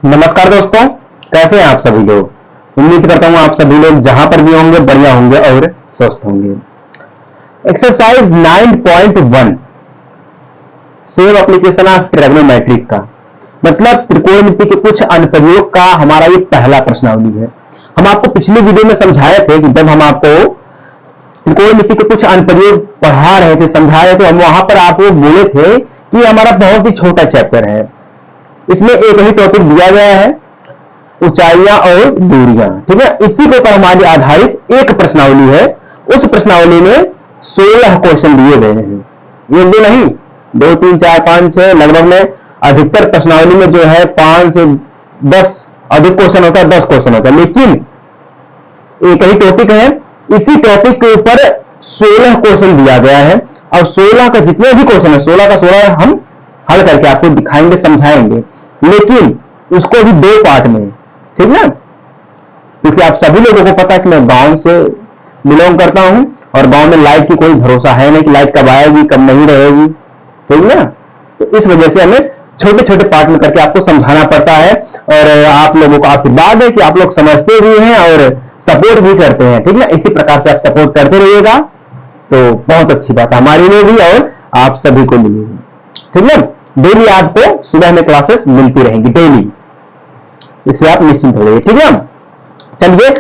नमस्कार दोस्तों, कैसे हैं आप सभी लोग। उम्मीद करता हूं आप सभी लोग जहां पर भी होंगे बढ़िया होंगे और स्वस्थ होंगे। Exercise 9.1 save application of trigonometric का मतलब त्रिकोणमिति के कुछ अनुप्रयोग का हमारा ये पहला प्रश्नावली है। हम आपको पिछली वीडियो में समझाए थे कि जब हम आपको त्रिकोणमिति के कुछ अनुप्रयोग पढ़ा रहे थे, समझा रहे थे, हम वहां पर आपको बोले थे कि हमारा बहुत ही छोटा चैप्टर है, इसमें एक ही टॉपिक दिया गया है, ऊंचाइयां और दूरियां। ठीक है, इसी के ऊपर हमारी आधारित एक प्रश्नावली है। उस प्रश्नावली में 16 क्वेश्चन दिए गए हैं, एक दो नहीं, 2 3 4 5 6 लगभग में। अधिकतर प्रश्नावली में जो है 5 से 10 अधिक क्वेश्चन होता है, 10 क्वेश्चन होता है, लेकिन एक ही टॉपिक है। इसी टॉपिक के ऊपर 16 क्वेश्चन दिया गया है और 16 का जितने भी क्वेश्चन है 16 का 16 हम हल करके आपको दिखाएंगे, समझाएंगे, लेकिन उसको भी 2 पार्ट में। ठीक ना, क्योंकि आप सभी लोगों को पता है कि मैं गांव से बिलोंग करता हूं और गांव में लाइट की कोई भरोसा है नहीं कि लाइट कब आएगी कब नहीं रहेगी। ठीक ना, तो इस वजह से हमें छोटे छोटे पार्ट में करके आपको समझाना पड़ता है और आप लोगों का आशीर्वाद है कि आप लोग समझते भी हैं और सपोर्ट भी करते हैं। ठीक ना, इसी प्रकार से आप सपोर्ट करते रहिएगा तो बहुत अच्छी बात हमारे लिए भी और आप सभी को मिलेगी। ठीक ना, डेली आपको सुबह में क्लासेस मिलती रहेंगी डेली, इससे आप निश्चिंत हो जाइए। ठीक है, चलिए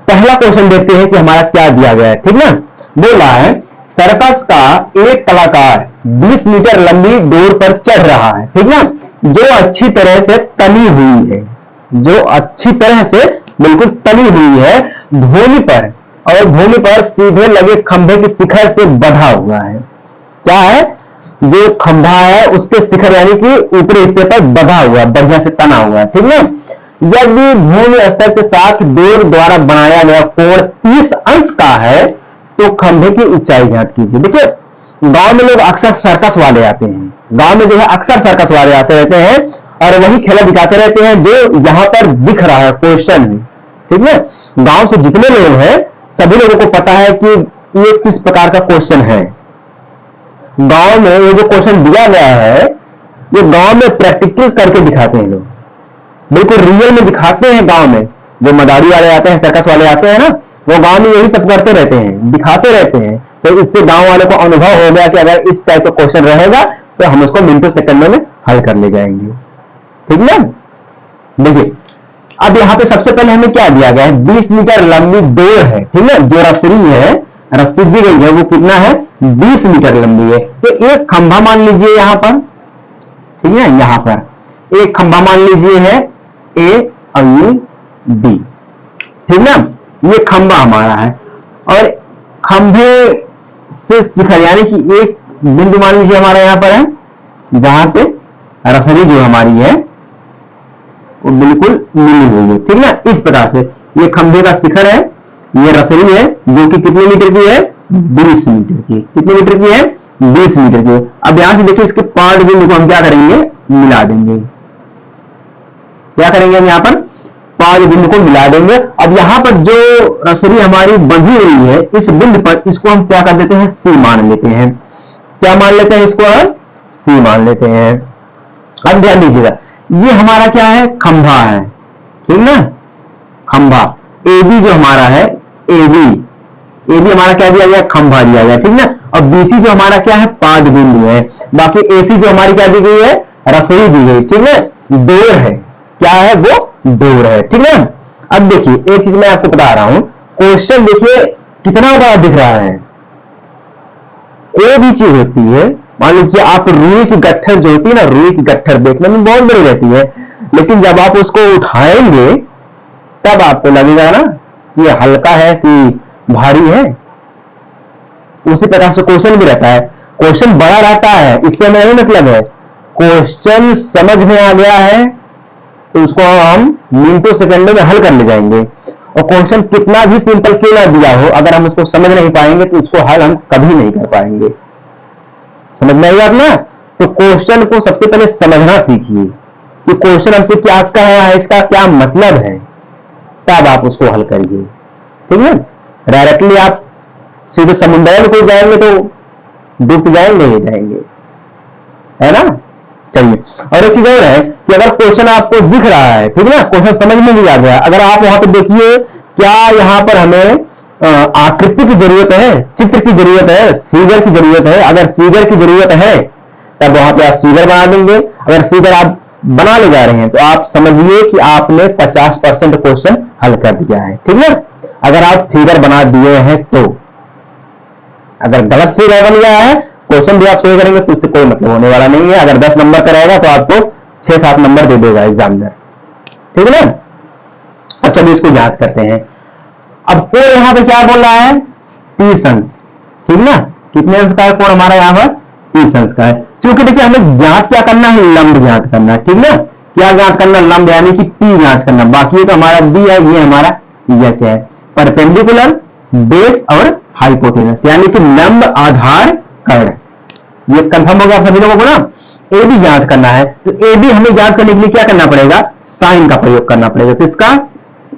पहला क्वेश्चन देखते हैं कि हमारा क्या दिया गया है। ठीक ना, बोला है सर्कस का एक कलाकार 20 मीटर लंबी डोर पर चढ़ रहा है। ठीक ना, जो अच्छी तरह से तनी हुई है, जो अच्छी तरह से बिल्कुल तनी हुई है भूमि पर, और भूमि पर सीधे लगे खंभे की शिखर से बंधा हुआ है। क्या है, जो खंभा है उसके शिखर यानी कि ऊपरी हिस्से पर बंधा हुआ है, बढ़िया से तना हुआ है। ठीक ना, यदि भूमि स्तर के साथ डोर द्वारा बनाया गया कोण 30 अंश का है तो खंभे की ऊंचाई ज्ञात कीजिए। देखिए, गांव में लोग अक्सर सर्कस वाले आते हैं, गांव में जो है अक्सर सर्कस वाले आते रहते हैं और वही खेला दिखाते रहते हैं जो यहां पर दिख रहा है क्वेश्चन में। ठीक है, गांव से जितने लोग हैं सभी लोगों को पता है कि ये किस प्रकार का क्वेश्चन है। गांव में ये जो क्वेश्चन दिया गया है ये गांव में प्रैक्टिकल करके दिखाते हैं लोग, बिल्कुल रियल में दिखाते हैं। गांव में जो मदारी वाले आते हैं, सर्कस वाले आते हैं ना, वो गांव में यही सब करते रहते हैं, दिखाते रहते हैं। तो इससे गांव वाले को अनुभव हो गया कि अगर इस टाइप का क्वेश्चन रहेगा तो हम उसको मिनटों सेकंडों में हल कर ले जाएंगे। ठीक ना, देखिए अब यहां पे सबसे पहले हमें क्या दिया गया है, 20 मीटर लंबी डोर है। ठीक है, जो रस्सी है, रस्सी दी गई है वो कितना है, 20 मीटर लंबी है। तो एक खंभा मान लीजिए यहां पर, ठीक है, यहां पर एक खंभा मान लीजिए है ए और ये बी। ठीक ना, ये खंभा हमारा है और खंभे से शिखर यानी कि एक बिंदु मान लीजिए हमारा यहां पर है जहां पे रसरी जो हमारी है वो बिल्कुल मिली हुई है। ठीक ना, इस प्रकार से ये खंभे का शिखर है, ये रसरी है जो कि कितने मीटर की है, 20 मीटर की। कितने मीटर की है, 20 मीटर की। अब यहां से देखिए इसके 5 बिंदु को हम क्या करेंगे, मिला देंगे। क्या करेंगे हम यहां पर 5 बिंदु को मिला देंगे। अब यहां पर जो रसरी हमारी बंधी हुई है इस बिंदु पर, इसको हम क्या कर देते हैं, सी मान लेते हैं। क्या मान लेते हैं, इसको हम सी मान लेते हैं। अब ध्यान दीजिएगा, ये हमारा क्या है, खंभा है। ठीक ना, खंभा ए बी जो हमारा है, ए बी हमारा क्या दिया गया, खंभा दिया गया। ठीक ना, और बीसी जो हमारा क्या है, 5 बिंदु है। बाकी एसी जो हमारी क्या दी गई है, रसरी दी गई। ठीक है, डोर है, क्या है वो, डोर है। ठीक है, अब देखिए एक चीज मैं आपको बता रहा हूं, क्वेश्चन देखिए कितना बड़ा दिख रहा है। कोई भी चीज होती है, मान लीजिए आप रुई की गट्ठर जो होती है ना, रुई की गट्ठर देखने में बहुत बड़ी रहती है, लेकिन जब आप उसको उठाएंगे तब आपको लगेगा ना कि ये हल्का है कि भारी है। उसी प्रकार से क्वेश्चन भी रहता है, क्वेश्चन बड़ा रहता है, इससे मेरा मतलब है क्वेश्चन समझ में आ गया है तो उसको हम मिनटों सेकंडों में हल कर ले जाएंगे। और क्वेश्चन कितना भी सिंपल क्यों ना दिया हो, अगर हम उसको समझ नहीं पाएंगे तो उसको हल हम कभी नहीं कर पाएंगे। समझ में आई बात ना, तो क्वेश्चन को सबसे पहले समझना सीखिए कि क्वेश्चन हमसे क्या कह रहा है, इसका क्या मतलब है, तब आप उसको हल करिए। ठीक है, डायरेक्टली आप सीधे समुद्र में कोई जाएंगे तो डूब जाएंगे ही जाएंगे, है ना। चाहिए। और एक चीज और है कि अगर क्वेश्चन आपको दिख रहा है, ठीक है ना, क्वेश्चन समझ में भी आ गया, अगर आप वहां पे देखिए क्या यहाँ पर हमें आकृति की जरूरत है, चित्र की जरूरत है, फिगर की जरूरत है, अगर फिगर की जरूरत है तब वहां पे आप फिगर बना देंगे। अगर फिगर आप बना ले जा रहे हैं तो आप समझिए कि आपने 50% क्वेश्चन हल कर दिया है, ठीक है। अगर आप फिगर बना दिए हैं तो, अगर गलत फिगर बन गया है, क्वेश्चन भी आप सही करेंगे तो उससे कोई मतलब होने वाला नहीं है। अगर 10 नंबर का रहेगा तो आपको 6-7 नंबर दे देगा एग्जामिनर, ठीक है ना। अब चलिए इसको याद करते हैं। अब कोण यहां पे क्या बोल रहा है, 30 अंश, ठीक ना। कितने अंश का है कोण हमारा यहां पर, 30 अंश का है। क्योंकि देखिए हमें ज्ञात क्या करना है, लंब ज्ञात करना है, ठीक ना। क्या ज्ञात करना, लंब, यानी कि पी ज्ञात करना। बाकी तो हमारा बी है, ये हमारा एच है। परपेंडिकुलर, बेस और हाइपोटेनस, यानी कि लंब, आधार, कर्ण। ये कंफर्म हो गया आप सभी लोगों को ना। ए बी ज्ञात करना है तो ए बी हमें ज्ञात करने के लिए क्या करना पड़ेगा, साइन का प्रयोग करना पड़ेगा। किसका,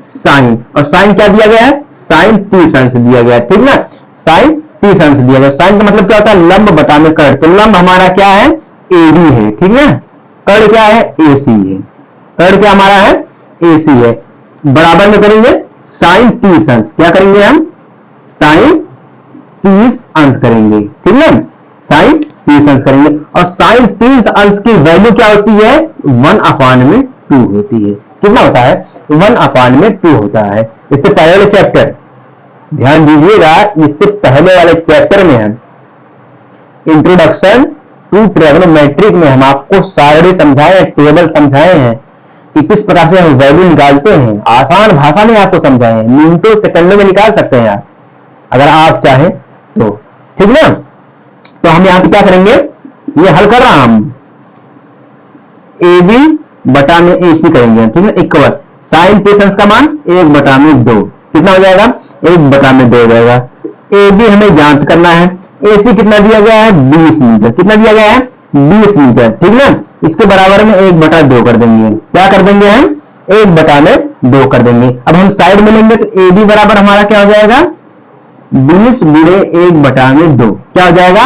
साइन। और साइन क्या दिया गया है, साइन 30 अंश दिया गया है, ठीक ना। साइन 30 अंश दिया गया। साइन का मतलब क्या होता है, लंब बटा में कर्ण। तो लंब हमारा क्या है, ए बी है, ठीक ना। कर्ण क्या है, ए सी है। कर्ण क्या हमारा है, ए सी है। बराबर में करेंगे साइन 30 अंश, क्या करेंगे हम, साइन 30 अंश करेंगे, ठीक है। साइन 30 अंश करेंगे। और साइन 30 अंश की वैल्यू क्या होती है, 1/2 होती है। कितना होता है, 1/2 होता है। इससे पहले वाले चैप्टर, ध्यान दीजिएगा, इससे पहले वाले चैप्टर में हम इंट्रोडक्शन टू ट्रिग्नोमेट्रिक में हम आपको सारणी समझाए हैं, टेबल समझाए हैं कि किस प्रकार से हम वैल्यू निकालते हैं। आसान भाषा में आपको समझाए हैं, मिनटों सेकंडों में निकाल सकते हैं आप अगर आप चाहें तो, ठीक ना। तो हम यहां पे क्या करेंगे, ये हल कर रहा हम ए बी बटा में ए सी करेंगे, ठीक है। इक्वल साइन 30 अंश का मान 1/2, कितना हो जाएगा, 1/2 हो जाएगा। ए बी हमें ज्ञात करना है। ए सी कितना दिया गया है, 20 मीटर। कितना दिया गया है, 20 मीटर, ठीक ना। इसके बराबर में 1/2 कर देंगे। क्या कर देंगे हम, 1/2 कर देंगे। अब हम साइड में लेंगे तो ए बी बराबर हमारा क्या हो जाएगा, 20 गुणे 1/2, क्या हो जाएगा,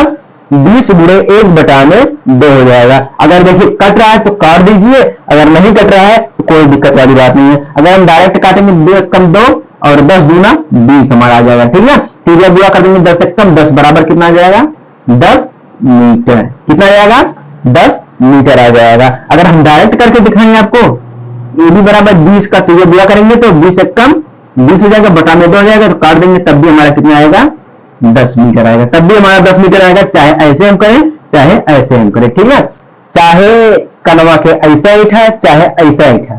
20 गुणे 1/2 हो जाएगा। अगर देखिए कट रहा है तो काट दीजिए, अगर नहीं कट रहा है तो कोई दिक्कत वाली बात नहीं है। अगर हम डायरेक्ट काटेंगे 2 कम 2 और 10 दूना 20 हमारा आ जाएगा, ठीक है। तीसरा बुरा कर देंगे 10 से कम 10 बराबर कितना आ जाएगा, 10 मीटर। कितना आ जाएगा, 10 मीटर आ जाएगा। अगर हम डायरेक्ट करके दिखाएंगे आपको, ए बी बराबर 20 का तीसरा बुरा करेंगे तो 20 से कम 20 हो जाएगा, बटा में 2 हो जाएगा, तो काट देंगे तब भी हमारा कितना आएगा, 10 मीटर आएगा। तब भी हमारा 10 मीटर आएगा, चाहे ऐसे हम करें चाहे ऐसे हम करें, ठीक है। चाहे कनवा के ऐसा ऐठा चाहे ऐसा ऐठा,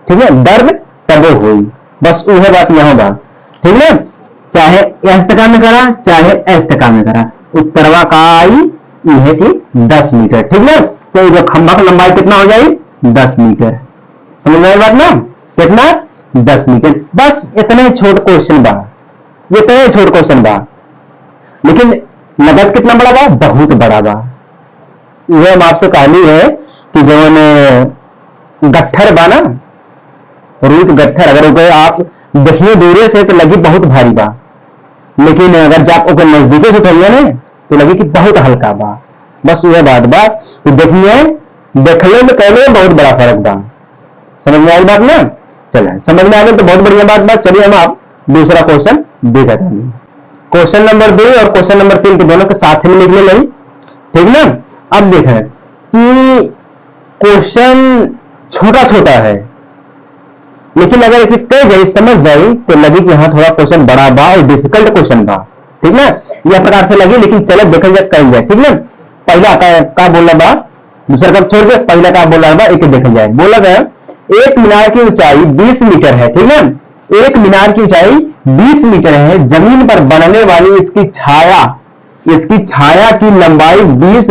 ठीक है, दर्द तब हुई, बस वह बात यहां बा, ठीक है। चाहे इस तका में करा चाहे इस तका में करा, उत्तरवा का आई यह थी 10 मीटर, ठीक है। तो जो खंभा की लंबाई कितना हो जाए, 10 मीटर। समझ में आई बात ना, कितना, 10 मीटर। बस इतने छोट क्वेश्चन बा, इतने छोट क्वेश्चन बा, लेकिन नगद कितना बड़ा बा, बहुत बड़ा बा। यह हम आपसे कहानी है कि जब गट्ठर बा ना, रूट गट्ठर, अगर आप देखिए दूरे से तो लगी बहुत भारी बा, लेकिन अगर जब आप नजदीके से उठाइए ना तो लगी कि बहुत हल्का बा। बस वह बात बा, तो देखिए देखने में कहने में बहुत बड़ा फर्क बा। समझ में आई बात ना, चलिए समझ में आ गया तो बहुत बढ़िया बात। चलिए हम आप दूसरा क्वेश्चन देखा था, क्वेश्चन नंबर 2 और क्वेश्चन नंबर 3 के दोनों के साथ में लिख ले नहीं, ठीक ना। अब देखें कि क्वेश्चन छोटा छोटा है, लेकिन अगर एक कह जाए समझ जाए तो लगे कि हाँ थोड़ा क्वेश्चन बड़ा बा और डिफिकल्ट क्वेश्चन बा, ठीक ना। यह प्रकार से लगे, लेकिन चलो देखा जाए कहीं जाए, ठीक ना। पहला का बोला बा, दूसरा का छोड़ के पहला का बोला बा, एक देखा जाए। बोला गया एक मीनार की ऊंचाई 20 मीटर है, ठीक ना। एक मीनार की ऊंचाई 20 मीटर है, जमीन पर बनने वाली इसकी छाया की लंबाई 20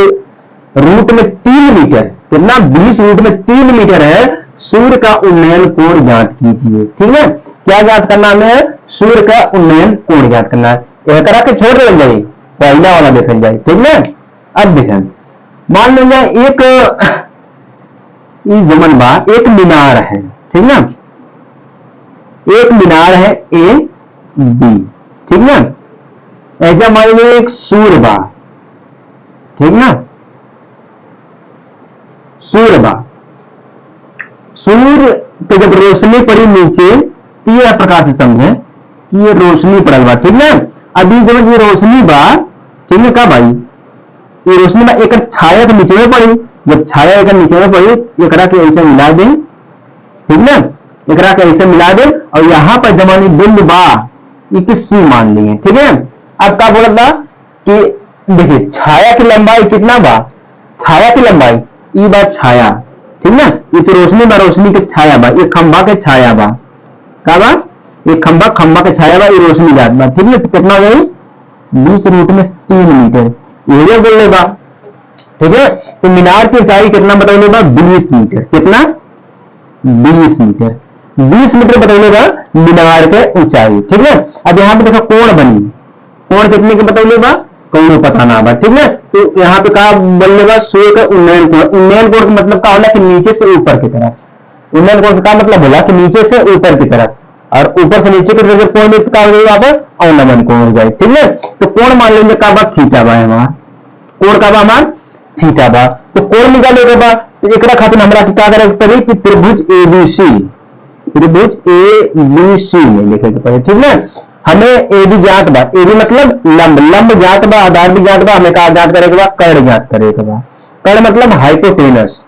रूट में 3 मीटर, कितना, 20 रूट में 3 मीटर है। सूर्य का उन्नयन कोण ज्ञात कीजिए, ठीक है। क्या ज्ञात करना हमें, सूर्य का उन्नयन कोण ज्ञात करना है। यह करा के छोड़ दे जाए, पहला वाला देखा जाए, ठीक है। अब देखें, मान लीजिए एक जमन बा, एक मीनार है, ठीक ना। एक मीनार है ए बी, ठीक ना। ऐसा मान लीजिए एक सूर्य बा, ठीक ना। सूर्य बा, सूर्य पे जब रोशनी पड़ी नीचे तो यह प्रकार से समझे कि ये रोशनी पड़ल बा, ठीक ना। अभी जब ये रोशनी बा, ठीक है, का भाई ये रोशनी बा, एक छाया तो नीचे में पड़ी, जब छाया एक नीचे में पड़ी एकरा के ऐसे मिला दे, ठीक ना, एकरा के ऐसे मिला दे और यहां पर जमानी बिंदु बा ये कि सी मान लिए, ठीक है। अब क्या बोला था कि देखिए छाया की लंबाई कितना बा, छाया की लंबाई ई बा छाया, ठीक ना, ये तो रोशनी बा, रोशनी के छाया बा, ये खंभा के छाया बा, का बा ये खंभा के छाया बा, ये रोशनी जात बा, ठीक है। तो कितना गई 20√3 मीटर, ये बोल बा, ठीक है। तो मीनार की ऊंचाई कितना बतौले बा 20 मीटर, कितना 20 मीटर, 20 मीटर बतौलेगा मीनार के ऊंचाई, ठीक है। अब यहाँ पे देखो कोण बनी, कोण कितने के बतौले बा कौनो पता ना बा, ठीक है। तो यहाँ पे कहा बोलने बा सूर्य का उन्नयन कोण, उन्नयन कोण का मतलब क्या होला कि नीचे से ऊपर की तरफ, उन्नयन कोण का मतलब बोला कि नीचे से ऊपर की तरफ, और ऊपर से नीचे की तरफ जब कोण का हो जाएगा अवनमन कोण हो जाए, ठीक है। तो कोण मान लीजिए का बा थीटा बा, हमारा कोण का बा हमारा थीटा बा, तो कोण निकाले के बा तो एकरा खातिर हमरा क्या करे पड़ी कि त्रिभुज एबीसी, त्रिभुज एबीसी में लिखे के पड़े, ठीक है। हमें एबी ज्ञात बा, एबी मतलब लंब, लंब ज्ञात बा, आधार भी ज्ञात बा, हमें का ज्ञात करे के बा कर्ण ज्ञात करे के बा, कर्ण मतलब हाइपोटेनस,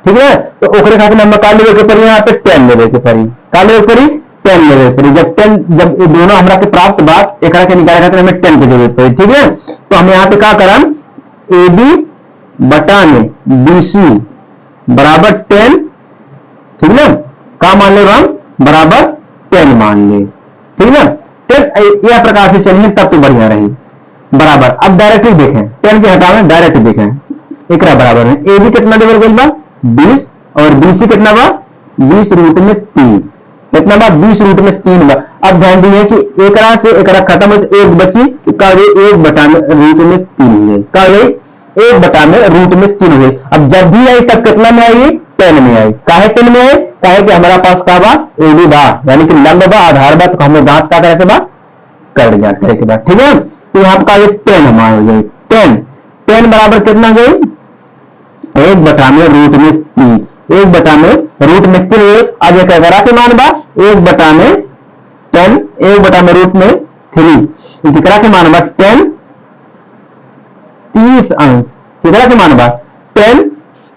ठीक है। तो ओकरे खातिर हम का लेवे के पड़ी यहाँ पे 10 लेवे के पड़ी, का लेवे पड़ी 10 लेवे पड़ी, जब 10 जब ये दोनों हमरा के प्राप्त बात एकरा के निकाले खातिर हमें 10 की जरूरत पड़ी, ठीक है। तो हम यहाँ पे क्या करम एबी बटा में बीसी बराबर 10, ठीक ना, का मान ले हम बराबर 10 मान ले, ठीक ना। 10 यह प्रकार से चलिए तब तो बढ़िया रही, बराबर। अब डायरेक्टली देखें 10 के हटावे डायरेक्ट देखें एक बराबर है, ए बी कितना लेवल गई बा 20 और बीसी कितना बा 20√3, कितना बा 20√3 बा। अब ध्यान दीजिए कि एकरा से एकरा खत्म हो तो एक बची, का गई 1/√3 हुई, का गई 1/√3 हुई। अब जब भी आई तब कितना में आई 10 में आई, काहे 10 में आई, काहे कि हमारा पास का बा ए बी बा, यानी कि लंब बा आधार बा, तो हमें दांत का करे के बा कर्ण ज्ञात करे के बा, ठीक है। तो यहाँ पर 10 हमारा हो गई, 10 बराबर कितना गई 1/√3, 1/√3 हुए। अब एक करा के मान बा 1/10, 1/√3, कितना के मान बा 10 30 अंश, कितना के मान बा 10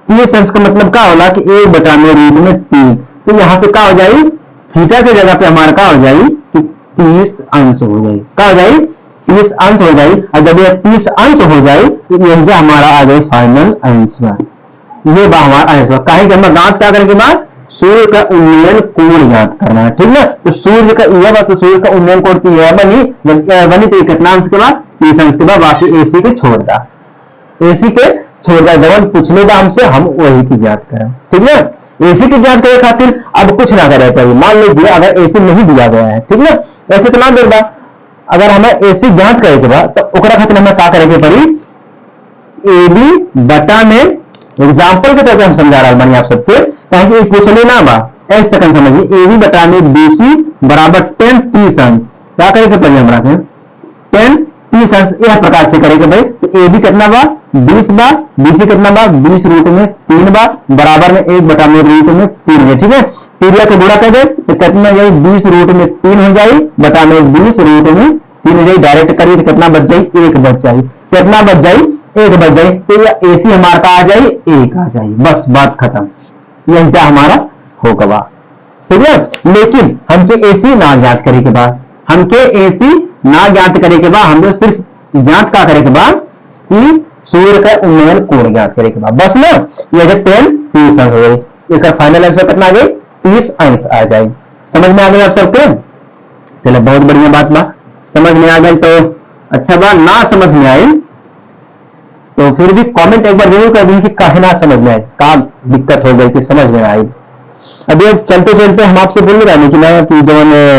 30 अंश का मतलब क्या होला कि 1/√3। तो यहाँ पे क्या हो जाए थीटा की जगह पे हमारा क्या हो जाए कि 30 अंश हो जाए, क्या हो जाए 30 अंश हो जाए। और जब यह 30 अंश हो जाए तो यह हमारा आ जाए फाइनल आंसर, ये बा हमारा आंसर। काहे कि हमें ज्ञात क्या करने के बाद सूर्य का उन्नयन कोण ज्ञात करना है, ठीक है। तो सूर्य का यह बात, तो सूर्य का उन्नयन कोण की यह बनी, जब बनी तो कितना अंश के बाद 30 अंश के बाद, बाकी एसी के छोड़ दा, एसी के छोड़ दा, जब पूछने का हमसे हम वही की ज्ञात करें, ठीक है। एसी की ज्ञात करे खातिर अब कुछ ना करे पड़ी, मान लीजिए अगर एसी नहीं दिया गया है, ठीक है, ऐसे तो ना देगा। अगर हमें एसी ज्ञात करे के बाद तो ओकरा खातिर हमें क्या करे के पड़ी ए बी बटा में, एग्जाम्पल के तौर पर हम समझा रहा बनी आप सबके, ताकि पूछने ना बा ऐसे तक समझिए ए बी बटा में बीसी बराबर 10 30 अंश, क्या करे के पड़ी हमारा 10 30 अंश, यह प्रकार से करेंगे भाई। तो ए बी कितना बा 20 बा, बीसी कितना बा 20√3 बा, बराबर में 1/√3 है, ठीक है। तीरिया को गुणा कर दे तो कितना जाए 20√3 हो जाए, बटा में 20√3 हो जाए, डायरेक्ट करिए तो कितना बच जाए 1 बच जाए, कितना बच जाए 1 बच जाए। तो यह एसी हमारा का आ जाए 1 आ जाए, बस बात खत्म, यह जा हमारा होगा, ठीक है। लेकिन हमके एसी ना ज्ञात करे के बाद, हमके एसी ना ज्ञात करे के बाद हमने सिर्फ ज्ञात का करे के बाद कि सूर्य का उन्नयन कोण ज्ञात करे के बाद, बस ना ये 10 30 अंश हो गई, एक फाइनल आंसर कितना आ गई 30 अंश आ जाए। समझ में आ गया आप सबके, चलो बहुत बढ़िया बात बा, समझ में आ गई तो अच्छा बा, ना समझ में आई तो फिर भी कमेंट एक बार जरूर कर दी कि काहे ना समझ में आए, का दिक्कत हो गई कि समझ में आई। अभी चलते चलते हम आपसे बोल रहे कि जब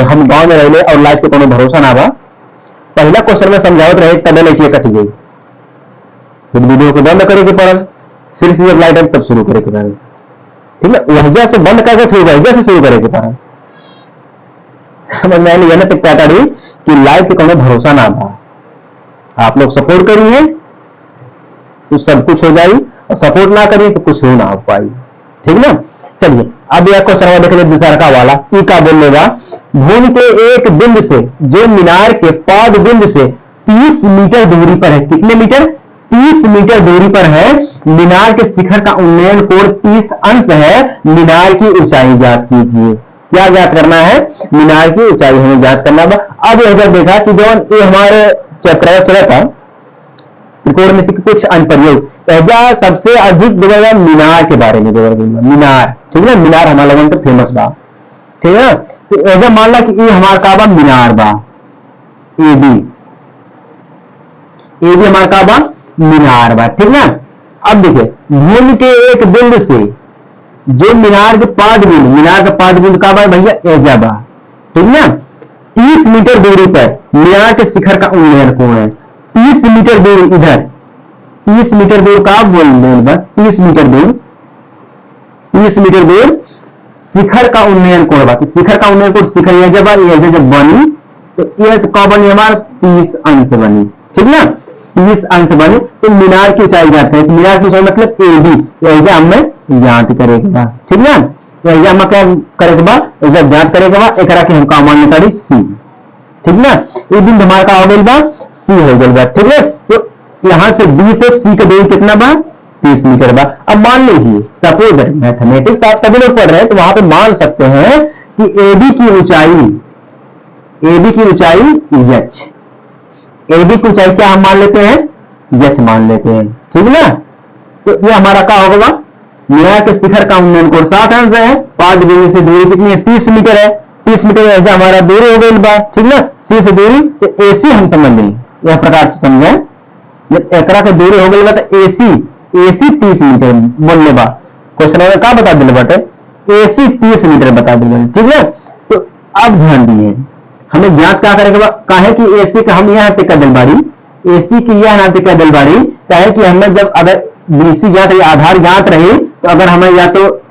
हम गांव में रहे और लाइफ पे कोनो भरोसा ना बा, पहला क्वेश्चन में समझावत रहे तब लाइट कटी गई, फिर वीडियो को बंद करे के पड़ल, फिर से जब लाइट आई तब शुरू करे के पड़ल, ठीक है। वजह से बंद करके फिर वजह से शुरू करे के पड़ल, समझ में आई ना। तो क्या करी कि लाइफ पे कोनो भरोसा ना बा, आप लोग सपोर्ट करिए तो सब कुछ हो जाए। और सपोर्ट ना करिए तो कुछ हो ना हो पाई, ठीक ना। चलिए अब यह क्वेश्चन देख लीजिए दूसरा का वाला। ई का बोलेगा भूमि के एक बिंदु से जो मीनार के पाद बिंदु से 30 मीटर दूरी पर है, कितने मीटर, 30 मीटर दूरी पर है, मीनार के शिखर का उन्नयन कोण 30 अंश है, मीनार की ऊंचाई ज्ञात कीजिए। क्या ज्ञात करना है, मीनार की ऊंचाई हमें ज्ञात करना है। अब यह जब देखा कि जब ये हमारे चैप्टर चला था त्रिकोणमिति के कुछ अनुप्रयोग, एजा सबसे अधिक बोलेगा मीनार के बारे में बोलेगा, मीनार, ठीक है, मीनार हमारा लगन तो फेमस बा, ठीक है। तो एजा मान ला कि ये हमारा का बा मीनार बा, ए बी हमारा का बा मीनार बा, ठीक ना। अब देखिए भूमि के एक बिंदु से जो मीनार के पाद बिंदु, मीनार का पाद बिंदु का बा भैया एजा बा, ठीक ना। 30 मीटर दूरी पर मीनार के शिखर का उन्नयन कोण है, 30 मीटर दूर, इधर 30 मीटर दूर का बोल रहे, 30 मीटर दूर, 30 मीटर दूर शिखर का उन्नयन कोण बा। शिखर का उन्नयन कोण, शिखर ये जब बनी तो ये तो कब बनी हमारा 30 अंश बनी, ठीक ना, 30 अंश बनी। तो मीनार की ऊंचाई ज्ञात करें, तो मीनार की ऊंचाई मतलब ए बी, यह हमें ज्ञात करेगा, ठीक ना। यह हमें क्या करेगा, यह ज्ञात करेगा, एक के हम का मान निकाली सी, ठीक ना। ये बिंदु हमारा का हो गई बा सी हो गई बा, ठीक है। तो यहां से बी से सी का दूरी कितना बा, 30 मीटर बा। अब मान लीजिए सपोज मैथमेटिक्स आप सभी लोग पढ़ रहे हैं तो वहां पे मान सकते हैं कि एबी की ऊंचाई, एबी की ऊंचाई एच, एबी की ऊंचाई क्या हम मान लेते हैं, एच मान लेते हैं, ठीक ना। तो ये हमारा क्या होगा, मीनार के शिखर का उन्नयन कोण 60 अंश है, पाद बिंदु से दूरी कितनी है 30 मीटर है, 30 मीटर ऐसा हमारा दूरी हो गई बा, ठीक ना, सी से दूरी। तो एसी हम समझ लें, यह प्रकार से समझे, जब एकरा के दूरी हो गई बा तो एसी, एसी 30 मीटर बोलने बा, क्वेश्चन में क्या बता दिले बाटे, एसी 30 मीटर बता दिले, ठीक है। तो अब ध्यान दिए हमें ज्ञात क्या करेगा, काहे कि एसी का हम यहाँ तक दिल बारी, एसी की यह ना तक दिल बारी, काहे कि हमें जब अगर बीसी ज्ञात आधार ज्ञात रही तो अगर हमें या तो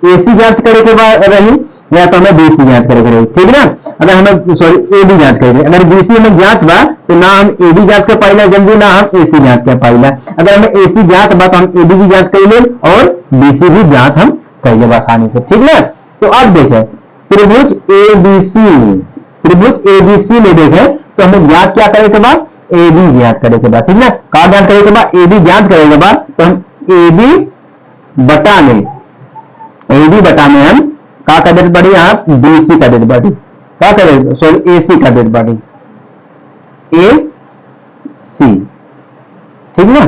एसी ज्ञात करे के बाद रही या तो हमें बीसी ज्ञात करेगी रही, ठीक ना। अगर हमें सॉरी एबी ज्ञात करेगी, अगर बीसी हमें ज्ञात बा तो ना हम एबी ज्ञात कर पाइला जल्दी, ना हम एसी ज्ञात कर पाइला। अगर हमें एसी ज्ञात बा तो हम एबी भी ज्ञात कर ले और बीसी भी ज्ञात हम कर ले आसानी से, ठीक ना। तो अब देखें त्रिभुज एबीसी, त्रिभुज एबीसी में देखें तो हमें ज्ञात क्या करे के बाद, एबी ज्ञात करे के बाद, ठीक ना। क्या ज्ञात करे के बाद, एबी ज्ञात करे के बाद तो हम एबी बटा में, एबी बटा में हम का कर देते बड़ी, आप बीसी का देते बड़ी, क्या करें सॉरी एसी का देते बड़ी, ए सी, ठीक ना।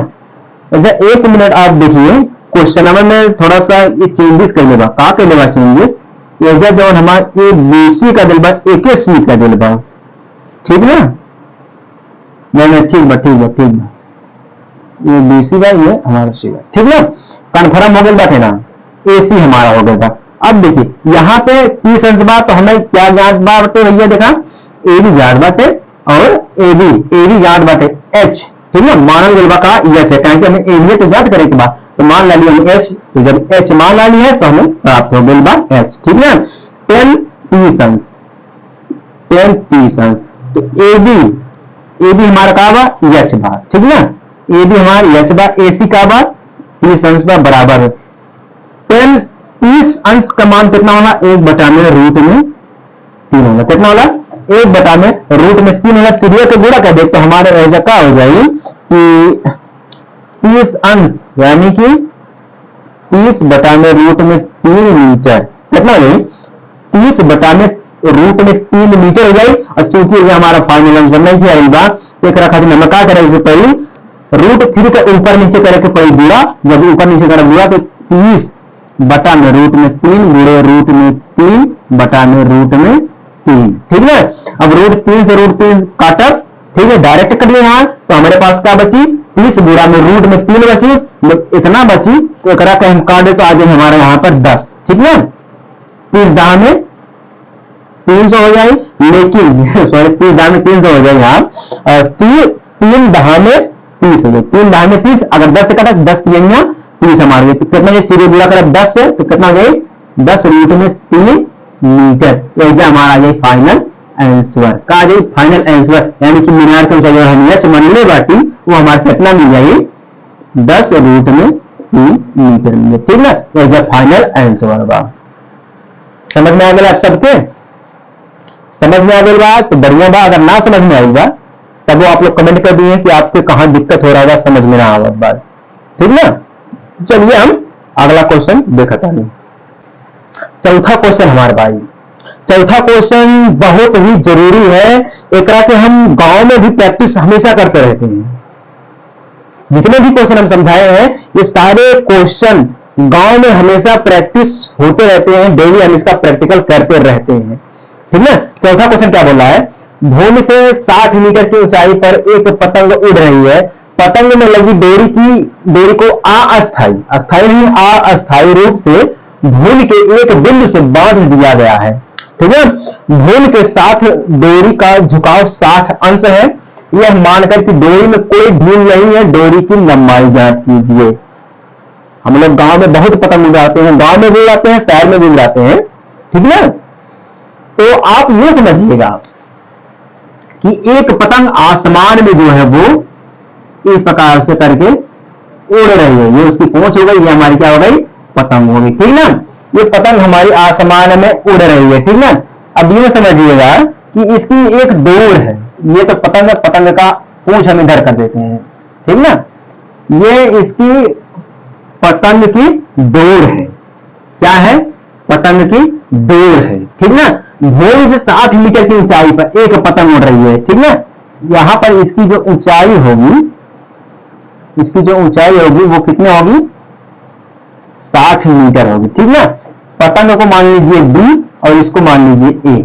अच्छा एक मिनट आप देखिए क्वेश्चन नंबर में थोड़ा सा ये चेंजेस कर लेगा, का कर लेगा चेंजेस, एजा जब हमारा ए बीसी का दिल बा एक सी का दिल बा, ठीक ना, नहीं ठीक बा, ठीक बा, ठीक बा, ये बीसी बा ये हमारा सी बा, ठीक ना, कन्फर्म हो गया बात है ना, एसी हमारा हो गया था। अब देखिए यहाँ पे 30 अंश बात तो हमें क्या ज्ञात बाटे भैया, देखा एबी ज्ञात बाटे और एबी ज्ञात बाटे एच, ठीक है, मानल गलबा का एच है, क्योंकि हमें एबी तो ज्ञात करे के बाद तो मान ला लिया हम एच, तो जब एच मान ला लिया है तो हमें प्राप्त हो गई बा एच, ठीक है। 10 30 अंश, 10 30 अंश, तो एबी हमारा का बा एच बा, ठीक ना, एबी हमारा एच बा, एसी का बा 30 अंश बा बराबर 10 30 अंश का मान कितना होगा, 1 बटा में रूट में 3 होगा, कितना होगा 1 बटा में रूट में 3 होगा, त्रिया का गुणा कर दे तो हमारे ऐसा क्या हो जाएगी कि 30 अंश यानी कि 30 बटा में रूट में 3 मीटर, कितना नहीं 30 बटा में रूट में 3 मीटर हो जाए। और चूंकि ये हमारा फाइनल अंश बनना चाहिए बात, एक रखा हमें क्या करेंगे पहले रूट 3 का ऊपर नीचे करके पहले गुणा, जब ऊपर नीचे करें गुणा तो 30 बटा में रूट में 3 गुणे रूट में 3 बटा में रूट में 3, ठीक है। अब रूट 3 से रूट 3 काटब, ठीक है, डायरेक्ट करिए यहाँ तो हमारे पास क्या बची 30 गुणा में रूट में 3 बची, इतना बची तो करा के हम काटे तो आ जाए हमारे यहाँ पर 10, ठीक है। 30 दाह में 300 हो जाए, लेकिन सॉरी 30 दाह में 300 हो जाए यहाँ, और 3 दाह में 30 हो जाए, 3 दाह में 30, अगर 10 से काटा 10 तिया 30 हमारे तो कितना गए 3 गुणा करा 10 से तो कितना गए 10 रूट में 3 मीटर, यह हमारा आ जाए फाइनल आंसर, का आ जाए फाइनल आंसर, यानी कि मीनार के ऊंचाई हम एच मान ले बाटी वो हमारा कितना मिल जाए 10 रूट में 3 मीटर में, ठीक ना। ये फाइनल आंसर बा। समझ में आ गया आप सबके? समझ में आ गई बात तो बढ़िया बा। अगर ना समझ में आएगा तब वो आप लोग कमेंट कर दिए कि आपके कहां दिक्कत हो रहा है, समझ में ना आ बात, ठीक ना। चलिए हम अगला क्वेश्चन देखता नहीं। चौथा क्वेश्चन हमारे भाई, चौथा क्वेश्चन बहुत ही जरूरी है। एकरा के हम गांव में भी प्रैक्टिस हमेशा करते रहते हैं। जितने भी क्वेश्चन हम समझाए हैं ये सारे क्वेश्चन गांव में हमेशा प्रैक्टिस होते रहते हैं। डेली हम इसका प्रैक्टिकल करते रहते हैं, ठीक ना। चौथा क्वेश्चन क्या बोल रहा है, भूमि से 60 मीटर की ऊंचाई पर एक पतंग उड़ रही है। पतंग में लगी डोरी को अस्थायी, अस्थायी नहीं अस्थायी रूप से भूमि के एक बिंदु से बांध दिया गया है, ठीक है। भूमि के साथ डोरी का झुकाव 60 अंश है। यह मानकर कि डोरी में कोई ढील नहीं है, डोरी की लंबाई ज्ञात कीजिए। हम लोग गांव में बहुत पतंग उड़ाते हैं, गांव में भी उड़ाते हैं, शहर में भी उड़ाते हैं, ठीक ना। तो आप ये समझिएगा कि एक पतंग आसमान में जो है वो इस प्रकार से करके उड़ रही है। ये उसकी पूंछ हो गई, ये हमारी क्या हो गई, पतंग हो गई, ठीक ना। ये पतंग हमारी आसमान में उड़ रही है, ठीक ना। अब ये समझिएगा कि इसकी एक डोर है। ये तो पतंग है, पतंग का पूंछ हम इधर कर देते हैं, ठीक ना। ये इसकी पतंग की डोर है। क्या है, पतंग की डोर है, ठीक ना। भूमि से 60 मीटर की ऊंचाई पर एक पतंग उड़ रही है, ठीक ना। यहां पर इसकी जो ऊंचाई होगी, इसकी जो ऊंचाई होगी वो कितनी होगी, 60 मीटर होगी, ठीक ना। पतंग को मान लीजिए बी और इसको मान लीजिए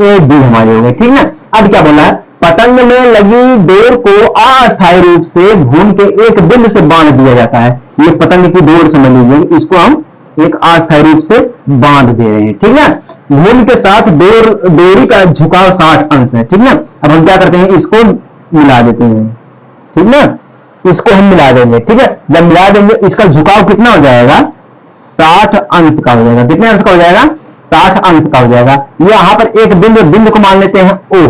ए बी हमारे हो गए, ठीक ना। अब क्या बोला है, पतंग में लगी डोर को अस्थायी रूप से भूमि के एक बिंदु से बांध दिया जाता है। ये पतंग की डोर समझ लीजिए, इसको हम एक अस्थायी रूप से बांध दे रहे हैं, ठीक ना। भूमि के साथ डोरी का झुकाव 60 अंश है, ठीक ना। अब हम क्या करते हैं, इसको मिला देते हैं, ठीक ना। इसको हम मिला देंगे, ठीक है। जब मिला देंगे इसका झुकाव कितना हो जाएगा, 60 अंश का हो जाएगा। कितने अंश का हो जाएगा, 60 अंश का हो जाएगा। यहां पर एक बिंदु को मान लेते हैं ओ,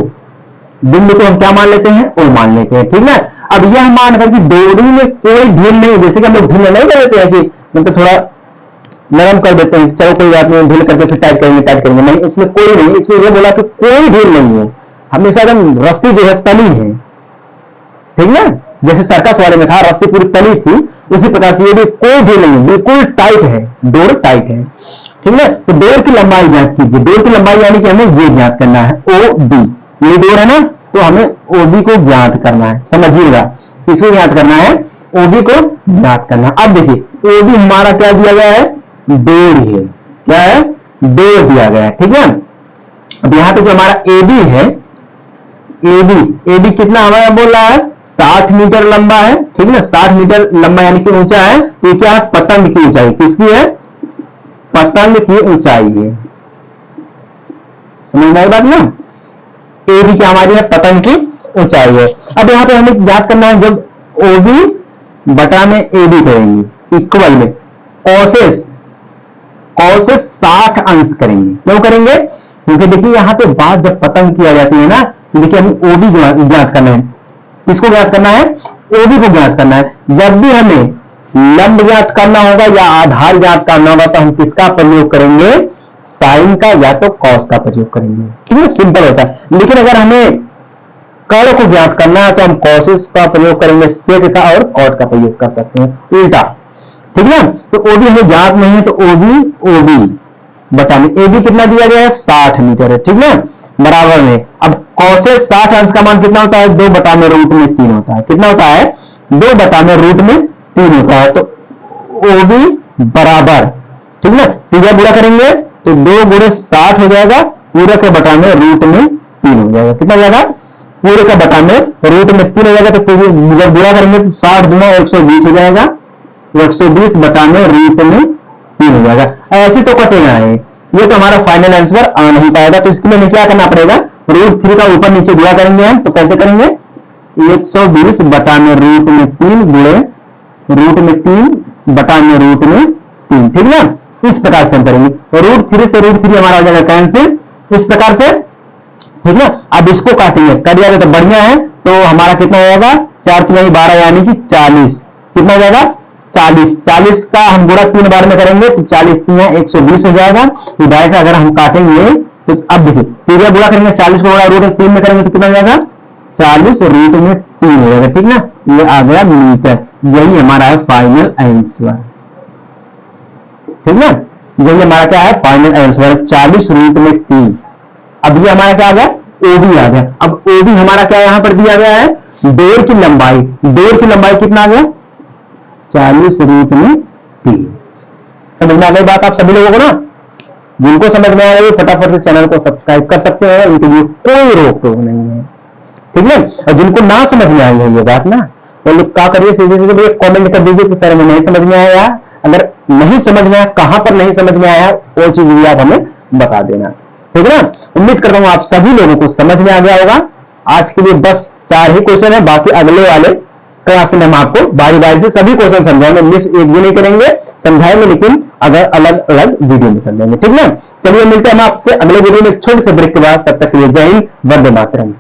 बिंदु को हम क्या मान लेते हैं, ओ मान लेते हैं, ठीक ना। अब यह मानकर कि डोरी में कोई ढील नहीं, जैसे कि हम लोग ढील नहीं कर देते हैं कि मतलब थोड़ा नरम कर देते हैं, चलो कोई बात नहीं, ढील करके फिर टाइट करेंगे, नहीं, इसमें कोई नहीं। इसमें यह बोला कि कोई ढील नहीं है, हमेशा एकदम रस्सी जो है तली है, ठीक ना। जैसे सर्कस वाले में था रस्सी पूरी तली थी, उसी प्रकार से ये भी कोई ढील नहीं है, बिल्कुल टाइट है, डोर टाइट है, ठीक है। तो डोर की लंबाई ज्ञात कीजिए। डोर की लंबाई यानी कि हमें ये ज्ञात करना है, ओ बी, ये डोर है ना, तो हमें ओबी को ज्ञात करना है, समझिएगा। इसको ज्ञात करना है, ओबी को ज्ञात करना है। अब देखिए ओबी हमारा क्या दिया गया है, डोर है, क्या है, डोर दिया गया है, ठीक है। अब यहां पे जो हमारा एबी है, एबी कितना हमारा बोल रहा है, 60 मीटर लंबा है, ठीक है। 60 मीटर लंबा यानी कि ऊंचा है। तो क्या है, पतंग की ऊंचाई, किसकी है, पतंग की ऊंचाई है। समझ में आई बात ना। एबी क्या हमारी है, पतंग की ऊंचाई है। अब यहां पे हमें याद करना है, जब ओबी बटा में एबी करेंगे इक्वल में कॉसेस 60 अंश करेंगे। क्यों करेंगे, क्योंकि देखिए यहां पे बात जब पतंग किया जाती है ना, देखिए हमें ओबी ज्ञात करना है। किसको ज्ञात करना है, ओबी को ज्ञात करना है। जब भी हमें लंब ज्ञात करना होगा या आधार ज्ञात करना होगा तो हम किसका प्रयोग करेंगे, साइन का या तो कॉस का प्रयोग करेंगे, ठीक है, सिंपल होता है। लेकिन अगर हमें कर्ण को ज्ञात करना है तो हम कॉसेस का प्रयोग करेंगे, सेक का और कॉट का प्रयोग कर सकते हैं, उल्टा, ठीक ना। तो ओबी हमें ज्ञात नहीं है, तो ओबी बटा में एबी कितना दिया गया है, 60 मीटर है, ठीक ना, बराबर में। अब कॉसेस 60 अंश का मान कितना होता है, 2 बटा में रूट में 3 होता है। कितना होता है, 2 बटा में रूट में 3 होता है। तो ओबी बराबर, ठीक ना, तीजा बुरा करेंगे तो 2 गुणे 60 हो जाएगा, पूरे के बटा में रूट में 3 हो जाएगा। कितना हो जाएगा, पूरे का बटा में रूट में 3 हो जाएगा। तो जब बुरा करेंगे तो 60 गुना 120 हो जाएगा, 120 बटा में रूट में 3 हो जाएगा। ऐसे तो कटेगा है, ये तो हमारा फाइनल आंसर आ नहीं पाएगा। तो इसके लिए हमें क्या करना पड़ेगा, रूट 3 का ऊपर नीचे गुणा करेंगे हम। तो कैसे करेंगे, 120 बटा में रूट में 3 गुणे रूट में 3 बटा में रूट में 3, ठीक ना। इस प्रकार से हम करेंगे। रूट 3 से रूट 3 हमारा हो जाएगा कैंसिल, इस प्रकार से, ठीक ना। अब इसको काटेंगे, कट जाएगा तो बढ़िया है। तो हमारा कितना हो जाएगा, 4 3 12 यानी कि 40, कितना हो जाएगा 40 का हम गुणा 3 बार में करेंगे तो 40 3 120 हो जाएगा। तो डायरेक्ट अगर हम काटेंगे तो अब देखिए 3 गुणा करेंगे 40 को गुणा रूट 3 में करेंगे तो कितना हो जाएगा 40 रूट में 3 हो जाएगा, ठीक ना। ये आ गया मीटर, यही हमारा है फाइनल आंसर, ठीक ना। यही हमारा क्या है फाइनल आंसर 40 रूट में 3। अब ये हमारा क्या आ गया ओबी आ गया। अब ओबी हमारा क्या यहां पर दिया गया है डोर की लंबाई, डोर की लंबाई कितना आ गया 40 रूट में 3। समझ में आ गई बात आप सभी लोगों को ना। जिनको समझ में आ रही है फटाफट से चैनल को सब्सक्राइब कर सकते हैं, उनके लिए कोई रोक टोक नहीं है, ठीक है। और जिनको ना समझ में आई है ये बात ना, वो लोग क्या करिए सीधे सीधे कमेंट कर दीजिए कि सर हमें नहीं समझ में आया। अगर नहीं समझ में आया, कहां पर नहीं समझ में आया वो चीज भी आप हमें बता देना, ठीक है ना। उम्मीद करता हूं आप सभी लोगों को समझ में आ गया होगा। आज के लिए बस 4 ही क्वेश्चन है, बाकी अगले वाले क्लास में हम आपको बारी बारी से सभी क्वेश्चन समझाएंगे, मिस एक भी नहीं करेंगे, समझाएंगे लेकिन अगर अलग अलग वीडियो में समझेंगे, ठीक ना। चलिए मिलते हैं हम आपसे अगले वीडियो में छोटे से ब्रेक के बाद, तब तक के लिए जय हिंद, वंदे मातरम।